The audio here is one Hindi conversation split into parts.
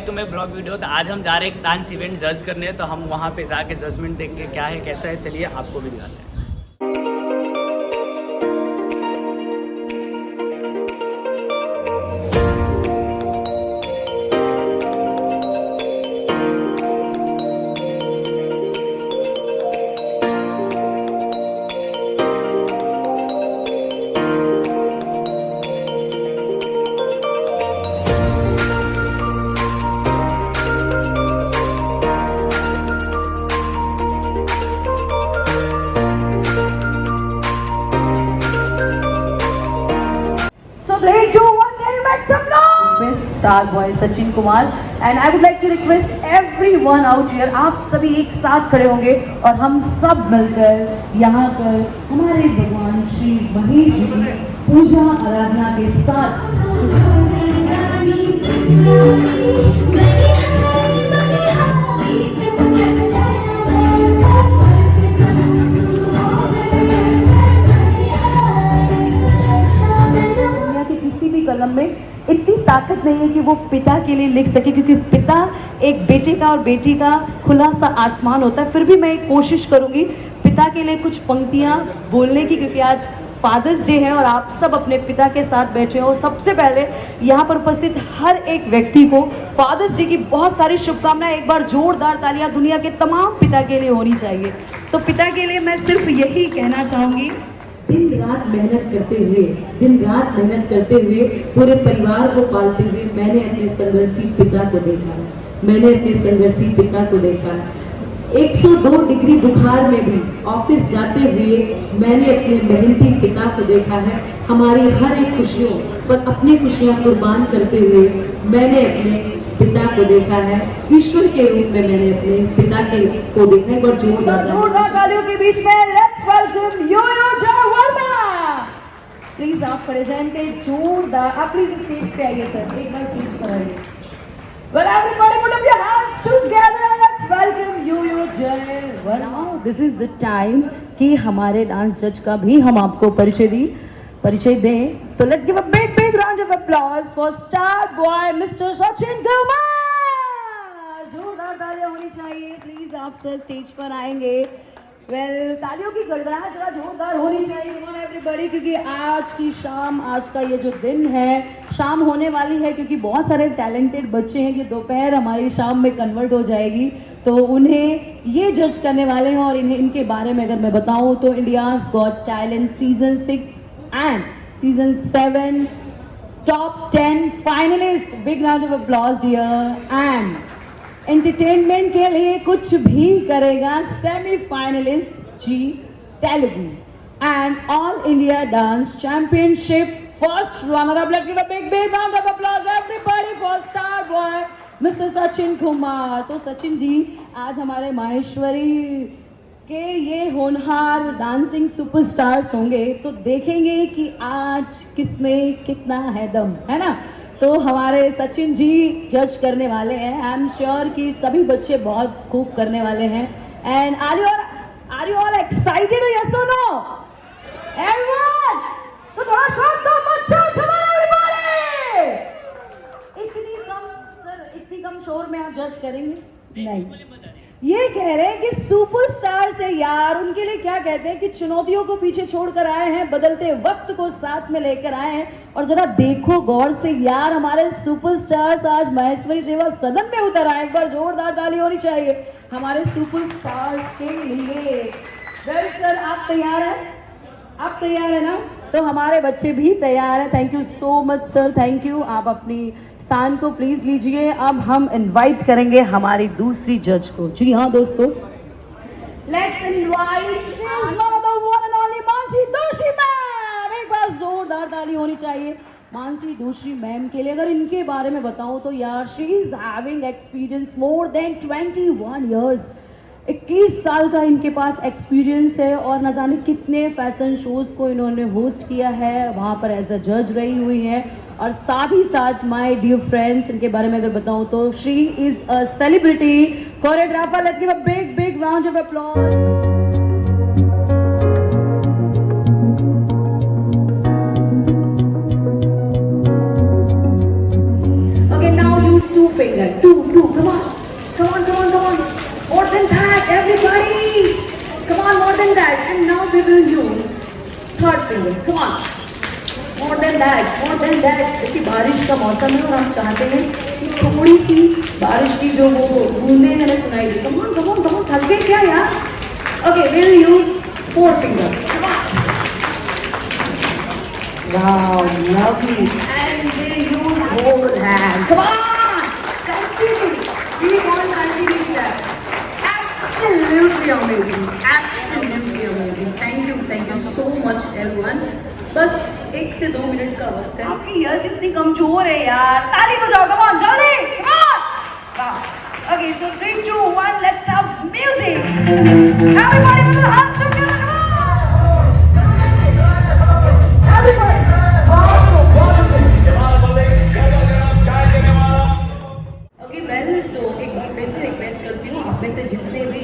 Back to my blog video. तो आज हम जा रहे हैं एक डांस इवेंट जज करने, तो हम वहाँ पे जाके जजमेंट देख के क्या है कैसा है, चलिए आपको भी दिखाते हैं। Play 2, 1, can you make some noise? Best star boy Sachin Kumar, and I would like to request everyone out here, आप सभी एक साथ खड़े होंगे और हम सब मिलकर यहाँ पर हमारे भगवान श्री महेश जी की पूजा आराधना के साथ कलम में इतनी ताकत नहीं है कि वो पिता के लिए लिख सके, क्योंकि पिता एक बेटे का और बेटी का खुला सा आसमान होता है। फिर भी मैं एक कोशिश करूंगी पिता के लिए कुछ पंक्तियां बोलने की, क्योंकि आज फादर्स डे है और आप सब अपने पिता के साथ बैठे हो। सबसे पहले यहाँ पर उपस्थित हर एक व्यक्ति को फादर्स डे की बहुत सारी शुभकामनाएं। एक बार जोरदार तालियां दुनिया के तमाम पिता के लिए होनी चाहिए। तो पिता के लिए मैं सिर्फ यही कहना चाहूंगी, दिन रात मेहनत करते हुए पूरे परिवार को पालते हुए मैंने अपने संघर्षी पिता को देखा है। 102 डिग्री बुखार में भी ऑफिस जाते हुए मैंने अपने मेहनती पिता को देखा है। हमारी हर एक खुशियों पर अपनी खुशियां कुर्बान करते हुए मैंने अपने पिता को देखा है। ईश्वर के रूप में मैंने अपने पिता को देखा है। और जोरदार तालियों के बीच में let's welcome Yoyo Verma. Please आप खड़े जाएंगे, जोरदार आप प्लीज स्टेज पे आइए सर, एक बार स्टेज पर आइए। Well, everybody put up your hands together and let's welcome Yo-Yo Verma. This is the time कि हमारे डांस जज का भी हम आपको परिचय दें। तो let's give a big round of applause for star boy Mr. Sachin Kumar. जोरदार तालियां होनी चाहिए। प्लीज आप सर स्टेज पर आएंगे। वेल तालियों की गड़गड़ाहट जरा जोरदार होनी चाहिए एवरीबॉडी, क्योंकि आज की शाम, आज का ये जो दिन है, शाम होने वाली है, क्योंकि बहुत सारे टैलेंटेड बच्चे हैं कि दोपहर हमारी शाम में कन्वर्ट हो जाएगी। तो उन्हें ये जज करने वाले हैं और इनके बारे में अगर मैं बताऊं तो India's got talent season 6 and season 7 top 10 finalist. Big round of applause dear. And entertainment के लिए कुछ भी करेगा semifinalist Zee Telugu and all India dance championship first runner up. Let's give a big round of applause everybody for star boy mister Sachin Kumar. तो सचिन जी आज हमारे माहेश्वरी के ये होनहार डांसिंग सुपरस्टार्स होंगे, तो देखेंगे कि आज किसमें कितना है दम, है ना। तो हमारे सचिन जी जज करने वाले हैं। आई एम श्योर कि सभी बच्चे बहुत खूब करने वाले हैं। And are you all excited? Yes और नो? एवरीवन तो थोड़ा शोर दो, मत कम ऑन एवरीबॉडी। इतनी कम शोर में आप जज करेंगे? नहीं, ये कह रहे हैं कि सुपरस्टार से यार उनके लिए क्या कहते हैं कि चुनौतियों को पीछे छोड़कर आए हैं, बदलते वक्त को साथ में लेकर आए हैं। और जरा देखो गौर से यार, हमारे सुपरस्टार्स आज महेश्वरी सेवा सदन में उतर आए। एक बार जोरदार ताली होनी चाहिए हमारे सुपरस्टार्स के लिए। वेल सर आप तैयार हैं? आप तैयार है ना? तो हमारे बच्चे भी तैयार हैं। Thank you so much sir, thank you. आप अपनी स्थान को प्लीज लीजिए। अब हम इनवाइट करेंगे हमारी दूसरी जज को। जी हाँ दोस्तों, लेट्स इनवाइट मानसी दोषी मैम। एक बार जोरदार ताली होनी चाहिए मानसी दोषी मैम के लिए। अगर इनके बारे में बताऊं तो यार she is having experience more than 21 years. 21 साल का इनके पास एक्सपीरियंस है और न जाने कितने फैशन शोज को इन्होंने होस्ट किया है, वहाँ पर एज अ जज रही हुई है। और साथ ही साथ माय डियर फ्रेंड्स, इनके बारे में अगर बताऊं तो she is a celebrity choreographer. Let's give a big round of applause. Okay, now use 2 finger. Two. Come on. More than that, everybody. Come on, more than that. And now we will use third finger. Come on. More than that. देखिए बारिश का मौसम है और हम चाहते हैं कि थोड़ी सी बारिश की जो वो बूंदें हैं ना सुनाई दे. Come on. थक गए क्या यार? Okay, we'll use 4 finger. Come on. Wow, lovely. And we'll use whole hand. Come on. Continue. We want continue that. Absolutely amazing. Thank you so much everyone. बस 1 से 2 मिनट का वक्त है. आपकी ईयर्स इतनी कमजोर है यार. ताली बजाओ, come on, जल्दी, come on. Wow. Okay, so 3, 2, 1, let's have music. Everybody put your hands together, come on. Everybody. Okay, well, so एक बार फिर से रिक्वेस्ट करती हूँ आप में से जितने भी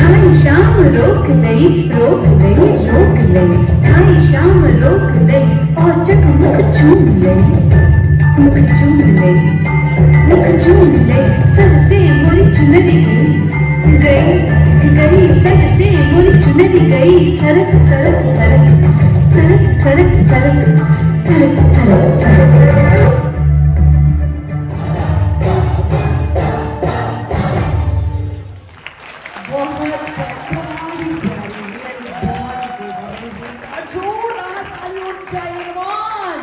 थाई शाम रोक लई थाई शाम रोक लई और जग मुख चूम लई सर से मोरी चुनरी गई सर से मोरी चुनरी गई सरक जोरदार ताली होनी चाहिए. Come on.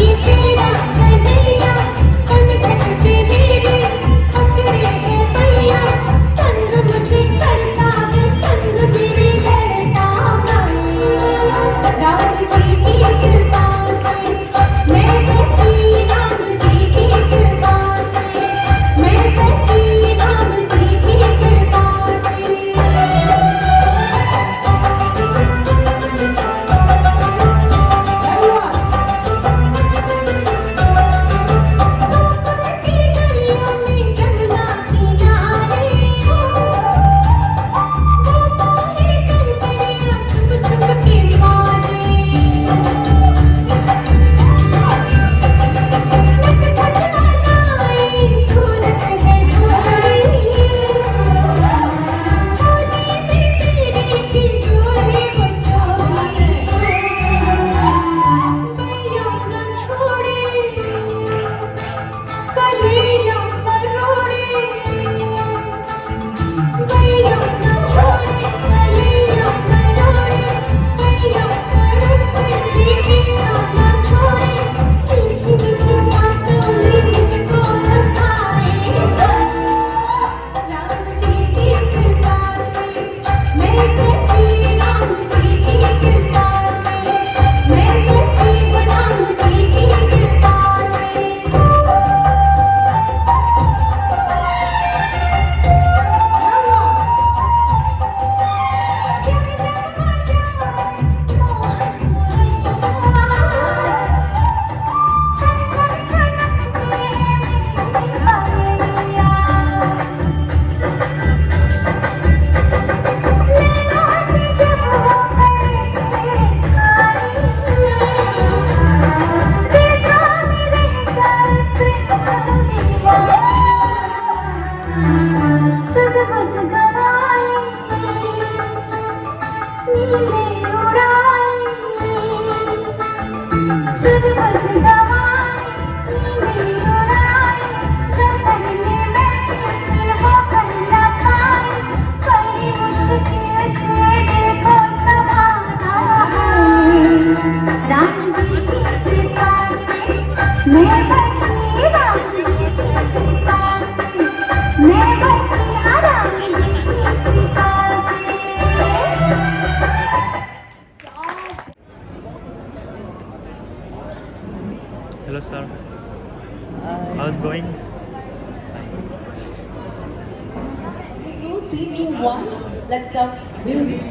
ये तेरा Hello sir, how's it going? So 3, 2, 1, let's have music.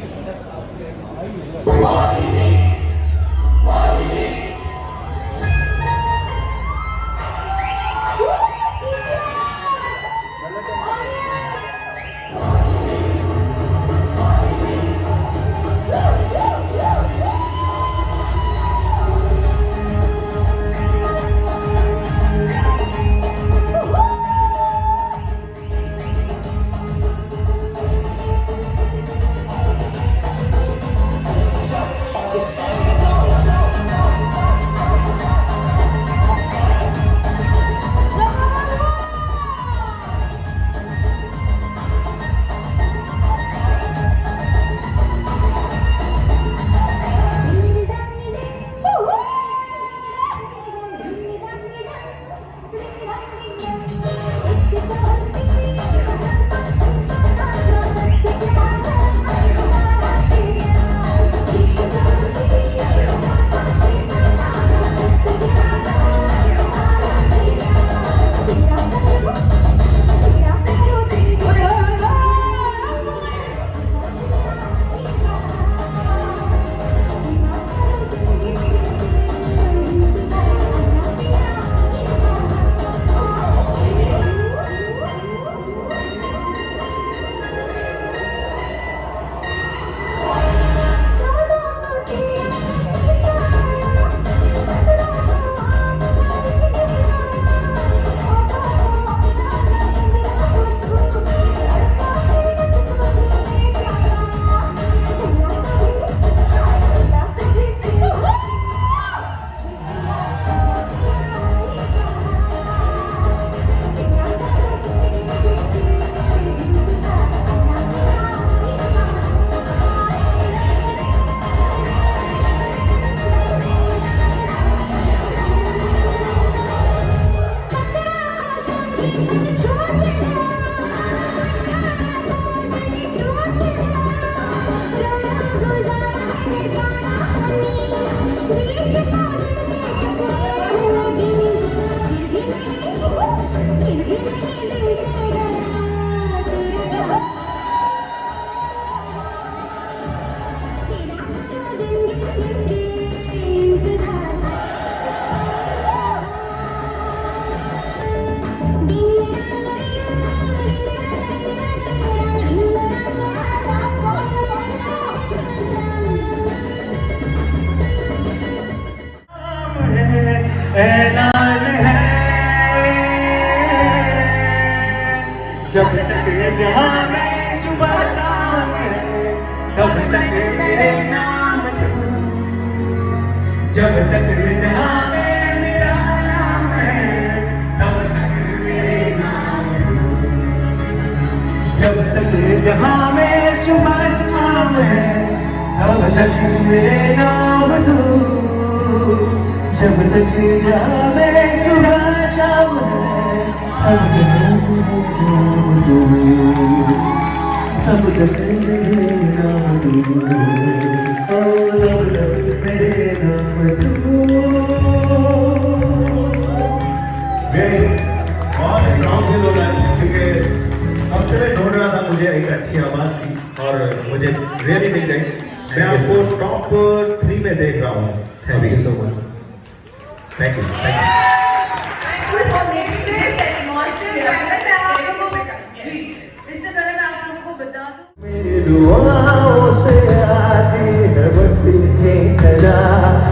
ऐलान है जब तक जहां में सुबह शाम है तब तक मेरे नाम तू, जब तक जहां में मेरा नाम है तब तक मेरे नाम तू, जब तक जहां में सुबह शाम है तब तक मेरे नाम तू, जब तक जावे सुबह शाम है तब तक मेरे नाम तू, तब तक मेरे नाम तू। बहुत गाँव से लोग आए क्योंकि अब से मैं ढूंढ रहा था मुझे एक अच्छी आवाज़ की और मुझे रियली मिल गई। मैं आपको टॉप 3 में देख रहा हूँ। Thank you so much. Thank you. Thank you. Thank you for next atmosphere. मैं आप लोगों को जी इससे पहले मैं आप लोगों को बता दूं मेरी दुआओं से आती है बस ये सदा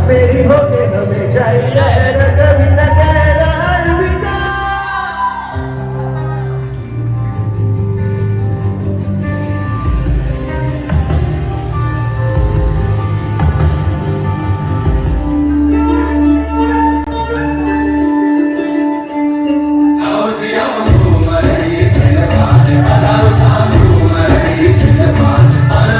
मेरी होके हमेशा ही रहना, कभी न कहना अलविदा। Para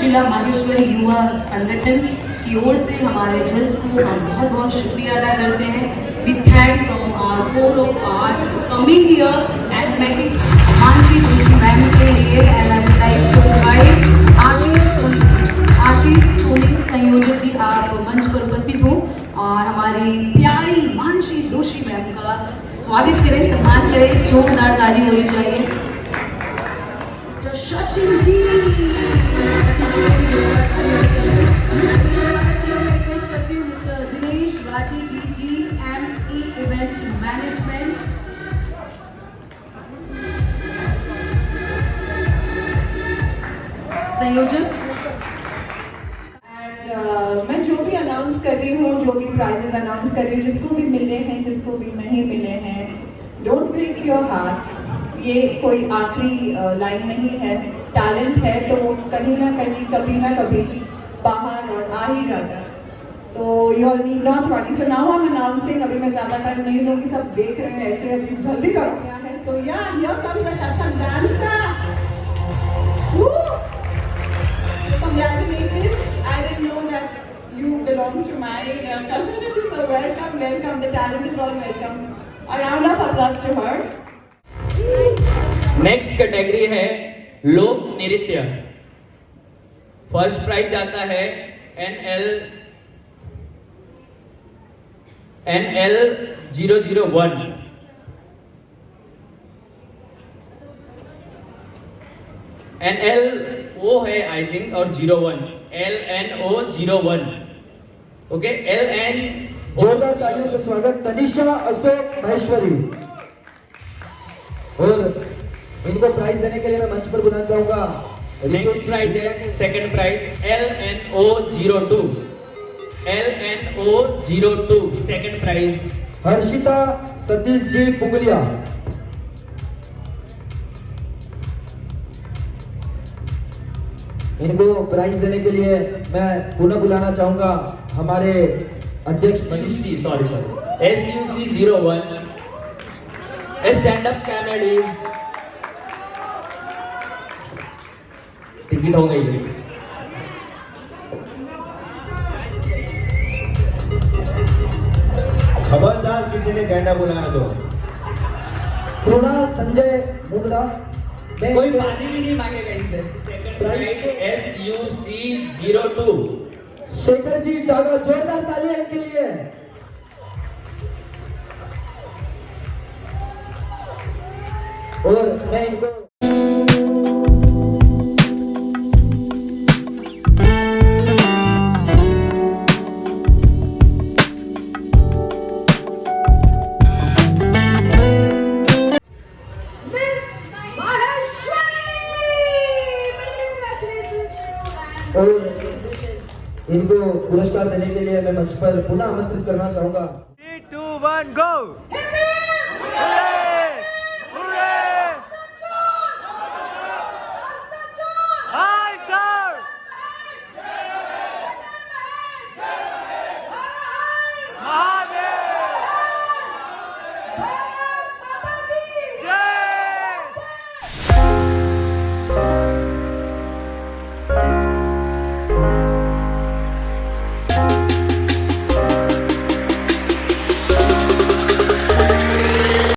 तक्षशिला माहेश्वरी युवा संगठन की ओर से हमारे जज को हम बहुत बहुत शुक्रिया अदा करते हैं। We thank from our core of heart coming here and making Mansi Joshi ma'am के लिए and I would like to invite Ashish Soni संयोजक जी, आप मंच पर उपस्थित हो और हमारी प्यारी मानसी जोशी मैम का स्वागत करें, सम्मान करें। जोरदार ताली होनी चाहिए। सचिन जी, दिनेश राठी जी, GME इवेंट मैनेजमेंट, संयोजक। मैं जो भी अनाउंस कर रही हूँ, जो भी प्राइजेस अनाउंस कर रही हूँ, जिसको भी मिले हैं, जिसको भी नहीं मिले हैं, डोंट ब्रेक योर हार्ट। ये कोई आखिरी लाइन नहीं है। टैलेंट है तो वो कहीं ना कहीं कभी ना कभी बाहर और आ ही जाता है। So you all need not worry. So now I am announcing, अभी मैं ज़्यादा टाइम नहीं लूँगी, सब देख रहे हैं ऐसे, अभी जल्दी करो क्या है। सो या here comes the Kathak dancer. Congratulations. I didn't know that you belong to my community. So welcome, welcome. The talent is all welcome. A round of applause to her. Next category है लोक नृत्य। फर्स्ट प्राइज जाता है NL 001। NL वो है आई थिंक और 01 LNO 01। Okay, LN। जोरदार तालियों से स्वागत तनिषा अशोक महेश्वरी। और इनको प्राइज देने के लिए मैं मंच पर बुलाना चाहूंगा। नेक्स्ट प्राइज है second prize LNO 02। LNO 02 second prize Harshita Satish ji Pugalia. इनको प्राइज देने के लिए मैं पुनः बुलाना चाहूंगा हमारे अध्यक्ष sorry SUC 01 stand up comedy. Ticket हो गई। खबरदार किसी ने गैंडा बुलाया तो। कृणाल संजय मुंगला। कोई पानी भी नहीं मांगेगा इनसे। Second prize SUC 02 Shekhar ji Daga. जोरदार तालियां इनके लिए। और मैं इनको इनको पुरस्कार देने के लिए मैं मंच पर पुनः आमंत्रित करना चाहूंगा। 3, 2, 1 गो।